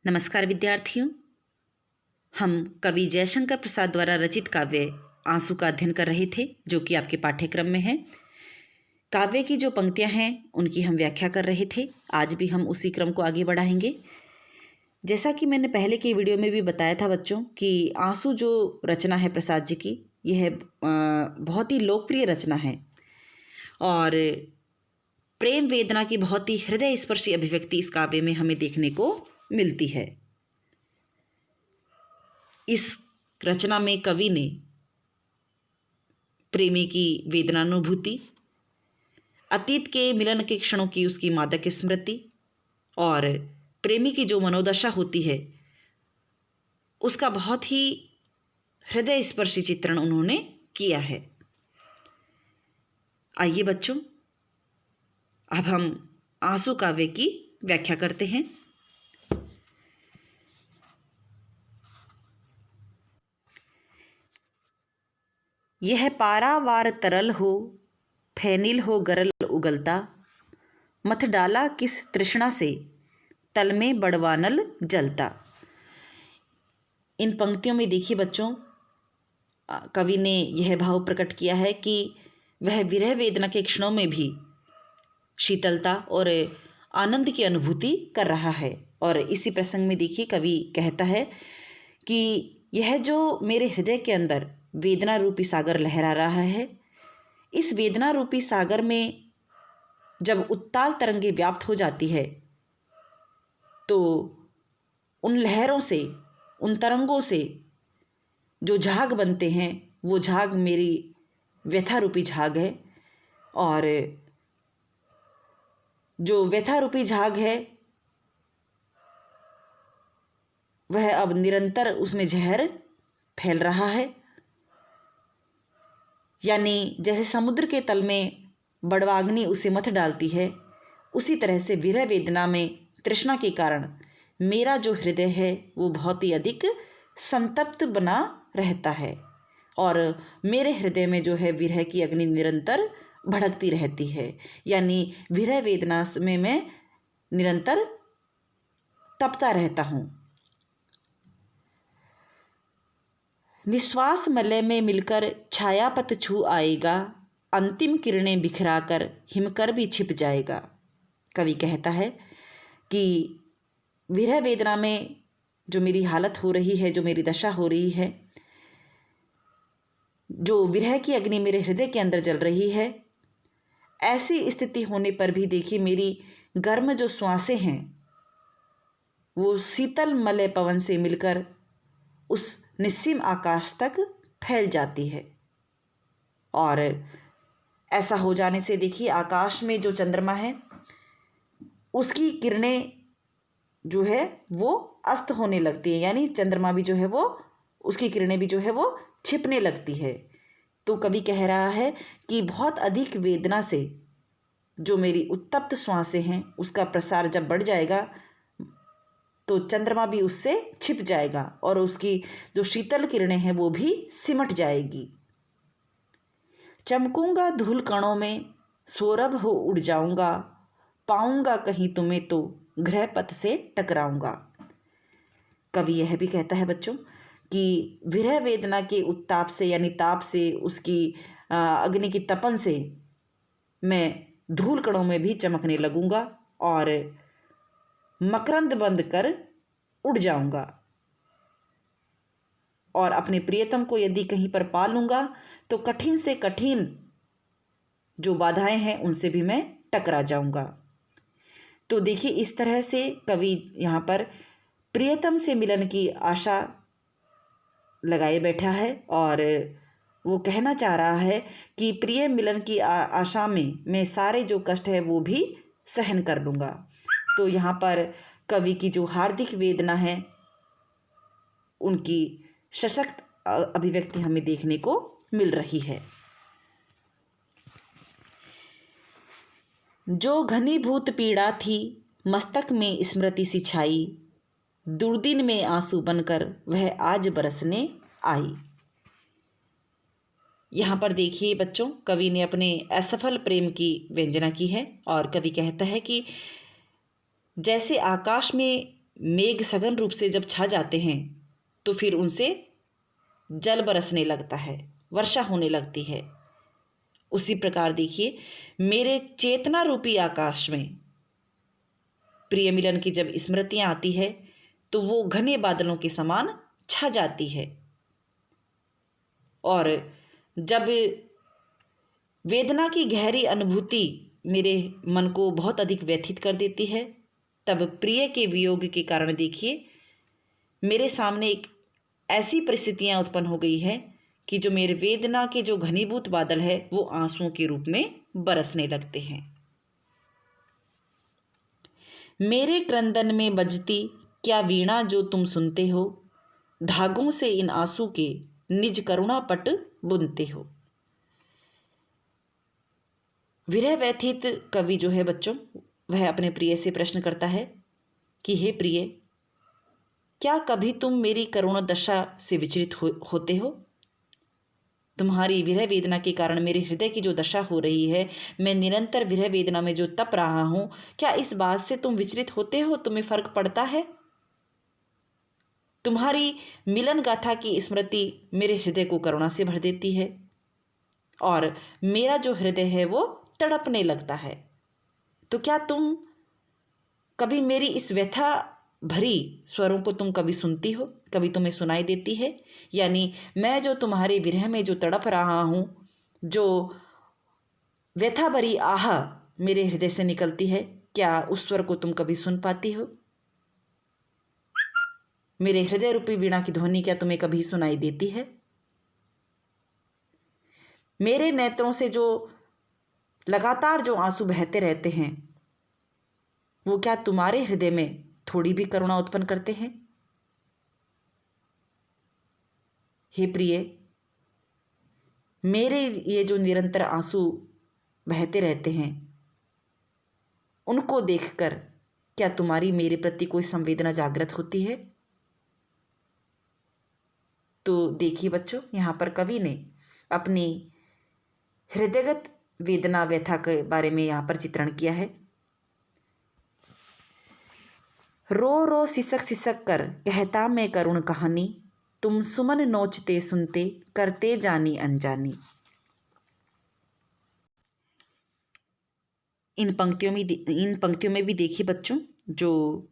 नमस्कार विद्यार्थियों। हम कवि जयशंकर प्रसाद द्वारा रचित काव्य आंसू का अध्ययन कर रहे थे, जो कि आपके पाठ्यक्रम में है। काव्य की जो पंक्तियां हैं उनकी हम व्याख्या कर रहे थे। आज भी हम उसी क्रम को आगे बढ़ाएंगे। जैसा कि मैंने पहले के वीडियो में भी बताया था बच्चों कि आंसू जो रचना है प्रसाद जी की, यह बहुत ही लोकप्रिय रचना है और प्रेम वेदना की बहुत ही हृदय स्पर्शी अभिव्यक्ति इस काव्य में हमें देखने को मिलती है। इस रचना में कवि ने प्रेमी की वेदनानुभूति, अतीत के मिलन के क्षणों की उसकी मादक स्मृति और प्रेमी की जो मनोदशा होती है उसका बहुत ही हृदय स्पर्शी चित्रण उन्होंने किया है। आइए बच्चों, अब हम आंसू काव्य की व्याख्या करते हैं। यह पारावार तरल हो, फैनिल हो गरल उगलता, मथ डाला किस तृष्णा से, तल में बड़वानल जलता। इन पंक्तियों में देखिए बच्चों, कवि ने यह भाव प्रकट किया है कि वह विरह वेदना के क्षणों में भी शीतलता और आनंद की अनुभूति कर रहा है। और इसी प्रसंग में देखिए कवि कहता है कि यह जो मेरे हृदय के अंदर वेदना रूपी सागर लहरा रहा है, इस वेदना रूपी सागर में जब उत्ताल तरंगे व्याप्त हो जाती है तो उन लहरों से, उन तरंगों से जो झाग बनते हैं वो झाग मेरी व्यथा रूपी झाग है। और जो व्यथा रूपी झाग है वह अब निरंतर उसमें जहर फैल रहा है। यानी जैसे समुद्र के तल में बड़वाग्नि उसे मथ डालती है, उसी तरह से विरह वेदना में तृष्णा के कारण मेरा जो हृदय है वो बहुत ही अधिक संतप्त बना रहता है और मेरे हृदय में जो है विरह की अग्नि निरंतर भड़कती रहती है। यानी विरह वेदना में मैं निरंतर तपता रहता हूँ। निश्वास मलय में मिलकर छायापत छू आएगा, अंतिम किरणें बिखराकर हिमकर भी छिप जाएगा। कवि कहता है कि विरह वेदना में जो मेरी हालत हो रही है, जो मेरी दशा हो रही है, जो विरह की अग्नि मेरे हृदय के अंदर जल रही है, ऐसी स्थिति होने पर भी देखिए मेरी गर्म जो श्वासें हैं वो शीतल मलय पवन से मिलकर उस निस्सीम आकाश तक फैल जाती है। और ऐसा हो जाने से देखिए आकाश में जो चंद्रमा है उसकी किरणें जो है वो अस्त होने लगती है, यानी चंद्रमा भी जो है वो, उसकी किरणें भी जो है वो छिपने लगती है। तो कवि कह रहा है कि बहुत अधिक वेदना से जो मेरी उत्तप्त श्वासें हैं उसका प्रसार जब बढ़ जाएगा तो चंद्रमा भी उससे छिप जाएगा और उसकी जो शीतल किरणें हैं वो भी सिमट जाएगी। चमकूंगा धूल कणों में, सौरभ हो उड़ जाऊंगा, पाऊंगा कहीं तुम्हें तो ग्रह पथ से टकराऊंगा। कवि यह भी कहता है बच्चों कि विरह वेदना के उत्ताप से, यानी ताप से, उसकी अग्नि की तपन से मैं धूल कणों में भी चमकने लगूंगा और मकरंद बंद कर उड़ जाऊंगा और अपने प्रियतम को यदि कहीं पर पा लूंगा तो कठिन से कठिन जो बाधाएं हैं उनसे भी मैं टकरा जाऊंगा। तो देखिए इस तरह से कवि यहाँ पर प्रियतम से मिलन की आशा लगाए बैठा है और वो कहना चाह रहा है कि प्रिय मिलन की आशा में मैं सारे जो कष्ट है वो भी सहन कर लूँगा। तो यहाँ पर कवि की जो हार्दिक वेदना है उनकी सशक्त अभिव्यक्ति हमें देखने को मिल रही है। जो घनीभूत पीड़ा थी मस्तक में स्मृति सी छाई, दुर्दिन में आंसू बनकर वह आज बरसने आई। यहाँ पर देखिए बच्चों, कवि ने अपने असफल प्रेम की व्यंजना की है और कवि कहता है कि जैसे आकाश में मेघ सघन रूप से जब छा जाते हैं तो फिर उनसे जल बरसने लगता है, वर्षा होने लगती है। उसी प्रकार देखिए, मेरे चेतना रूपी आकाश में प्रिय मिलन की जब स्मृतियां आती है तो वो घने बादलों के समान छा जाती है। और जब वेदना की गहरी अनुभूति मेरे मन को बहुत अधिक व्यथित कर देती है, तब प्रिय के वियोग के कारण देखिए मेरे सामने एक ऐसी परिस्थितियां उत्पन्न हो गई है कि जो मेरे वेदना के जो घनीभूत बादल है वो आंसुओं के रूप में बरसने लगते हैं। मेरे क्रंदन में बजती क्या वीणा जो तुम सुनते हो, धागों से इन आंसू के निज करुणा पट बुनते हो। विरह व्यथित कवि जो है बच्चों, वह अपने प्रिय से प्रश्न करता है कि हे प्रिय, क्या कभी तुम मेरी करुण दशा से विचलित होते हो? तुम्हारी विरह वेदना के कारण मेरे हृदय की जो दशा हो रही है, मैं निरंतर विरह वेदना में जो तप रहा हूं, क्या इस बात से तुम विचलित होते हो? तुम्हें फर्क पड़ता है? तुम्हारी मिलन गाथा की स्मृति मेरे हृदय को करुणा से भर देती है और मेरा जो हृदय है वो तड़पने लगता है। तो क्या तुम कभी मेरी इस व्यथा भरी स्वरों को तुम कभी सुनती हो, कभी तुम्हें सुनाई देती है? यानी मैं जो तुम्हारे विरह में जो तड़प रहा हूँ, जो व्यथा भरी आह मेरे हृदय से निकलती है, क्या उस स्वर को तुम कभी सुन पाती हो? मेरे हृदय रूपी वीणा की ध्वनि क्या तुम्हें कभी सुनाई देती है? मेरे नेत्रों से जो लगातार जो आंसू बहते रहते हैं, वो क्या तुम्हारे हृदय में थोड़ी भी करुणा उत्पन्न करते हैं? हे प्रिय, मेरे ये जो निरंतर आंसू बहते रहते हैं, उनको देखकर क्या तुम्हारी मेरे प्रति कोई संवेदना जागृत होती है? तो देखिए बच्चों, यहाँ पर कवि ने अपनी हृदयगत वेदना व्यथा के बारे में यहाँ पर चित्रण किया है। रो रो सिसक सिसक कर कहता मैं करुण कहानी, तुम सुमन नोचते सुनते करते जानी अनजानी। इन पंक्तियों में भी देखिए बच्चों, जो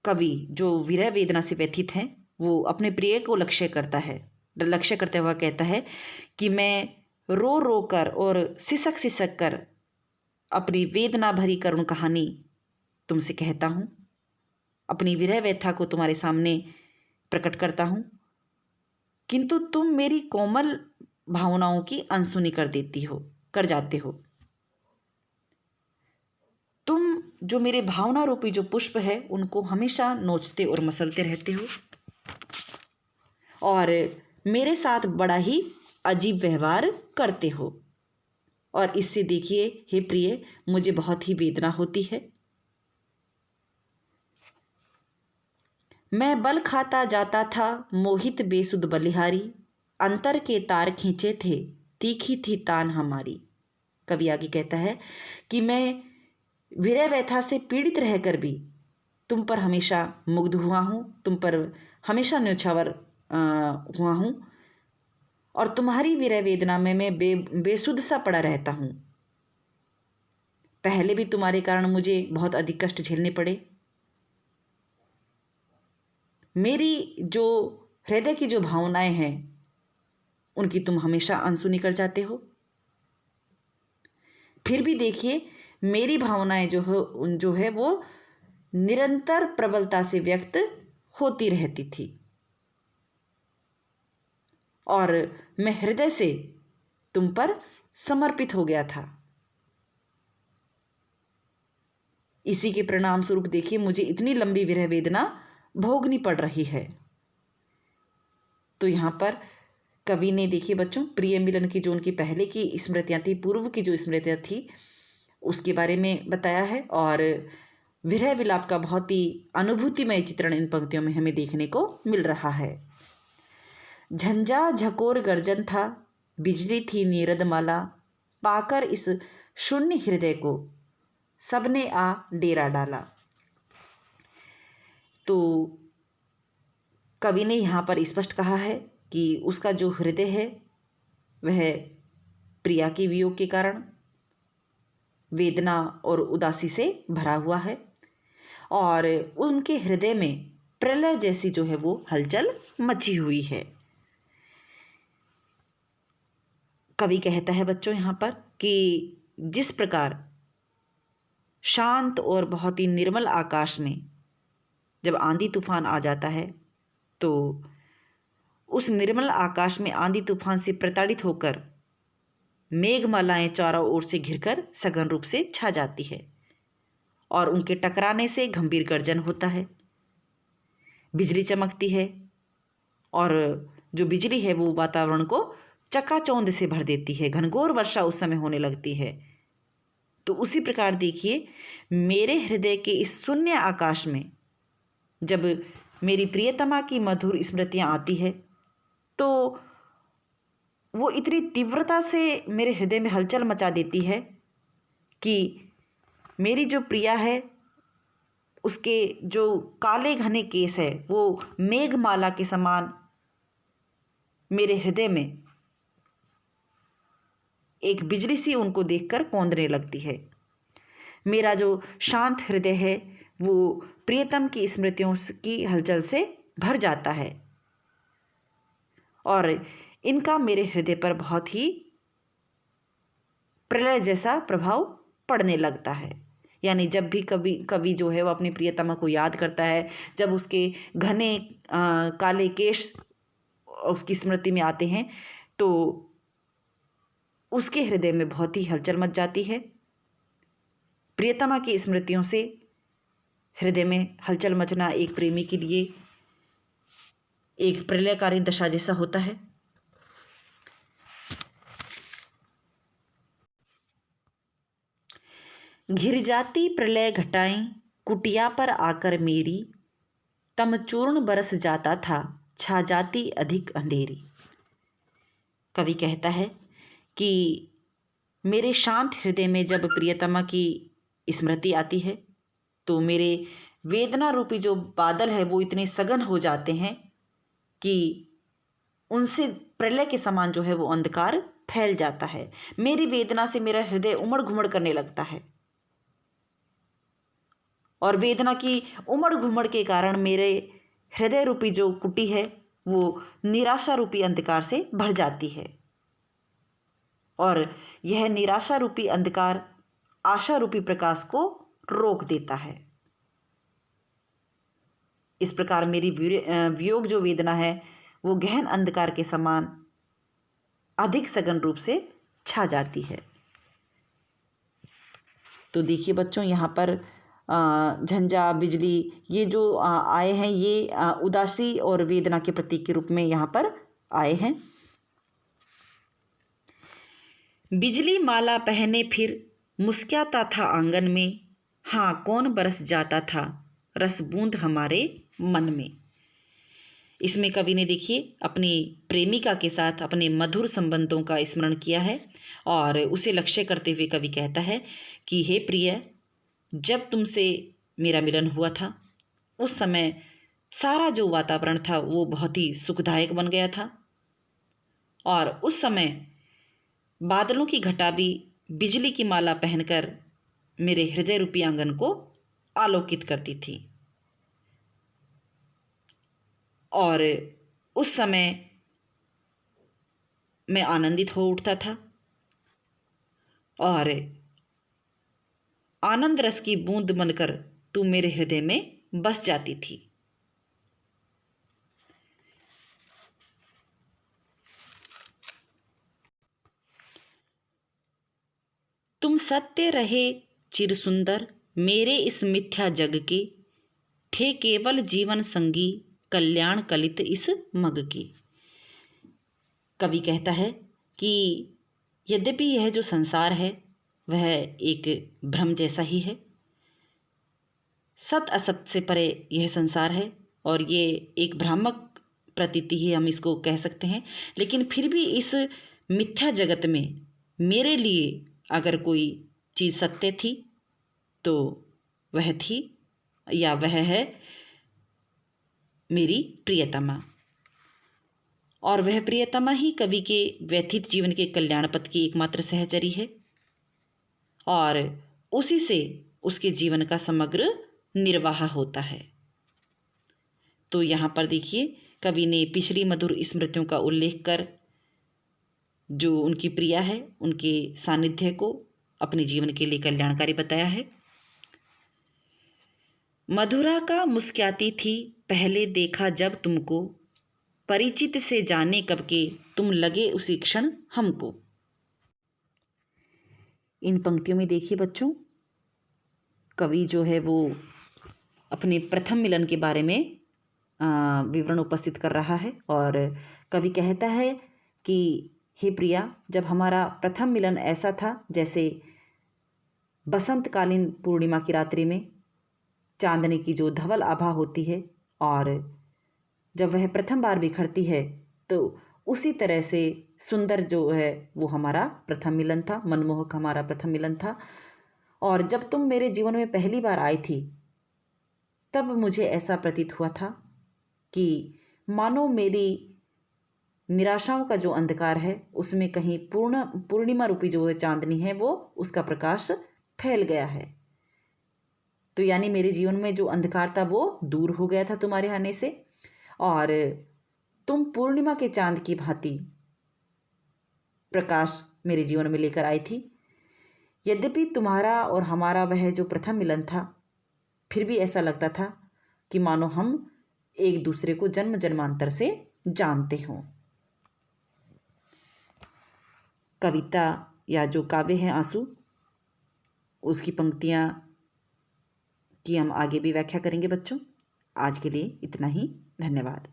कवि जो विरह वेदना से व्यथित हैं, वो अपने प्रिय को लक्ष्य करते हुए कहता है कि मैं रो रो कर और सिसक सिसक कर अपनी वेदना भरी करुण कहानी तुमसे कहता हूँ, अपनी विरह व्यथा को तुम्हारे सामने प्रकट करता हूँ, किंतु तुम मेरी कोमल भावनाओं की अनसुनी कर जाते हो। तुम जो मेरे भावना रूपी जो पुष्प है उनको हमेशा नोचते और मसलते रहते हो और मेरे साथ बड़ा ही अजीब व्यवहार करते हो। और इससे देखिए हे प्रिय, मुझे बहुत ही वेदना होती है। मैं बल खाता जाता था मोहित बेसुध बलिहारी, अंतर के तार खींचे थे तीखी थी तान हमारी। कवि आगे कहता है कि मैं विरह व्यथा से पीड़ित रहकर भी तुम पर हमेशा मुग्ध हुआ हूँ, तुम पर हमेशा न्योछावर हुआ हूँ और तुम्हारी विरह वेदना में मैं बेसुध सा पड़ा रहता हूँ। पहले भी तुम्हारे कारण मुझे बहुत अधिक कष्ट झेलने पड़े। मेरी जो हृदय की जो भावनाएं हैं उनकी तुम हमेशा अनसुनी कर जाते हो। फिर भी देखिए मेरी भावनाएं जो है वो निरंतर प्रबलता से व्यक्त होती रहती थी और मैं हृदय से तुम पर समर्पित हो गया था। इसी के परिणाम स्वरूप देखिए मुझे इतनी लंबी विरह वेदना भोगनी पड़ रही है। तो यहाँ पर कवि ने देखिए बच्चों प्रिय मिलन की जो उनकी पहले की स्मृतियाँ थी, पूर्व की जो स्मृतियाँ थी उसके बारे में बताया है और विरह विलाप का बहुत ही अनुभूतिमय चित्रण इन पंक्तियों में हमें देखने को मिल रहा है। झंझा झकोर गर्जन था, बिजली थी नीरद माला, पाकर इस शून्य हृदय को सबने आ डेरा डाला। तो कवि ने यहाँ पर स्पष्ट कहा है कि उसका जो हृदय है वह प्रिया के वियोग के कारण वेदना और उदासी से भरा हुआ है और उनके हृदय में प्रलय जैसी जो है वो हलचल मची हुई है। कवि कहता है बच्चों यहाँ पर कि जिस प्रकार शांत और बहुत ही निर्मल आकाश में जब आंधी तूफान आ जाता है तो उस निर्मल आकाश में आंधी तूफान से प्रताड़ित होकर मेघमालाएं चारों ओर से घिरकर सघन रूप से छा जाती है और उनके टकराने से गंभीर गर्जन होता है, बिजली चमकती है और जो बिजली है वो वातावरण को चकाचौंध से भर देती है, घनघोर वर्षा उस समय होने लगती है। तो उसी प्रकार देखिए मेरे हृदय के इस शून्य आकाश में जब मेरी प्रियतमा की मधुर स्मृतियाँ आती है तो वो इतनी तीव्रता से मेरे हृदय में हलचल मचा देती है कि मेरी जो प्रिया है उसके जो काले घने केस है वो मेघमाला के समान मेरे हृदय में एक बिजली सी उनको देखकर कौंधने लगती है। मेरा जो शांत हृदय है वो प्रियतम की स्मृतियों की हलचल से भर जाता है और इनका मेरे हृदय पर बहुत ही प्रलय जैसा प्रभाव पड़ने लगता है। यानी जब भी कवि जो है वो अपनी प्रियतमा को याद करता है, जब उसके घने काले केश उसकी स्मृति में आते हैं तो उसके हृदय में बहुत ही हलचल मच जाती है। प्रियतमा की स्मृतियों से हृदय में हलचल मचना एक प्रेमी के लिए एक प्रलयकारी दशा जैसा होता है। घिर जाती प्रलय घटाएं कुटिया पर आकर मेरी, तम चूर्ण बरस जाता था छा जाती अधिक अंधेरी। कवि कहता है कि मेरे शांत हृदय में जब प्रियतमा की स्मृति आती है तो मेरे वेदना रूपी जो बादल है वो इतने सघन हो जाते हैं कि उनसे प्रलय के समान जो है वो अंधकार फैल जाता है। मेरी वेदना से मेरा हृदय उमड़ घुमड़ करने लगता है और वेदना की उमड़ घुमड़ के कारण मेरे हृदय रूपी जो कुटी है वो निराशा रूपी अंधकार से भर जाती है और यह निराशा रूपी अंधकार आशा रूपी प्रकाश को रोक देता है। इस प्रकार मेरी वियोग जो वेदना है वो गहन अंधकार के समान अधिक सघन रूप से छा जाती है। तो देखिए बच्चों यहाँ पर झंझा बिजली ये जो आए हैं ये उदासी और वेदना के प्रतीक के रूप में यहाँ पर आए हैं। बिजली माला पहने फिर मुस्कुराता था आंगन में, हाँ कौन बरस जाता था रस बूंद हमारे मन में। इसमें कवि ने देखिए अपनी प्रेमिका के साथ अपने मधुर संबंधों का स्मरण किया है और उसे लक्ष्य करते हुए कवि कहता है कि हे प्रिय, जब तुमसे मेरा मिलन हुआ था उस समय सारा जो वातावरण था वो बहुत ही सुखदायक बन गया था और उस समय बादलों की घटा भी बिजली की माला पहनकर मेरे हृदय रूपी आंगन को आलोकित करती थी और उस समय मैं आनंदित हो उठता था और आनंद रस की बूंद बनकर तू मेरे हृदय में बस जाती थी। तुम सत्य रहे चिर सुंदर मेरे इस मिथ्या जग के, थे केवल जीवन संगी कल्याण कलित इस मग के। कवि कहता है कि यद्यपि यह जो संसार है वह एक भ्रम जैसा ही है, सत असत से परे यह संसार है और ये एक भ्रामक प्रतीति ही हम इसको कह सकते हैं। लेकिन फिर भी इस मिथ्या जगत में मेरे लिए अगर कोई चीज़ सत्य थी तो वह थी या वह है मेरी प्रियतमा। और वह प्रियतमा ही कवि के व्यथित जीवन के कल्याण पथ की एकमात्र सहचरी है और उसी से उसके जीवन का समग्र निर्वाह होता है। तो यहाँ पर देखिए, कवि ने पिछली मधुर स्मृतियों का उल्लेख कर जो उनकी प्रिया है उनके सानिध्य को अपने जीवन के लिए कल्याणकारी बताया है। मधुरा का मुस्कुराती थी पहले देखा जब तुमको, परिचित से जाने कब के तुम लगे उसी क्षण हमको। इन पंक्तियों में देखिए बच्चों, कवि जो है वो अपने प्रथम मिलन के बारे में विवरण उपस्थित कर रहा है और कवि कहता है कि हे प्रिया, जब हमारा प्रथम मिलन ऐसा था जैसे बसंतकालीन पूर्णिमा की रात्रि में चांदनी की जो धवल आभा होती है और जब वह प्रथम बार बिखरती है, तो उसी तरह से सुंदर जो है वो हमारा प्रथम मिलन था, मनमोहक हमारा प्रथम मिलन था। और जब तुम मेरे जीवन में पहली बार आई थी तब मुझे ऐसा प्रतीत हुआ था कि मानो मेरी निराशाओं का जो अंधकार है उसमें कहीं पूर्णिमा रूपी जो चांदनी है वो उसका प्रकाश फैल गया है। तो यानी मेरे जीवन में जो अंधकार था वो दूर हो गया था तुम्हारे आने से और तुम पूर्णिमा के चांद की भांति प्रकाश मेरे जीवन में लेकर आई थी। यद्यपि तुम्हारा और हमारा वह जो प्रथम मिलन था, फिर भी ऐसा लगता था कि मानो हम एक दूसरे को जन्म जन्मांतर से जानते हों। कविता या जो काव्य है आंसू, उसकी पंक्तियाँ की हम आगे भी व्याख्या करेंगे बच्चों। आज के लिए इतना ही, धन्यवाद।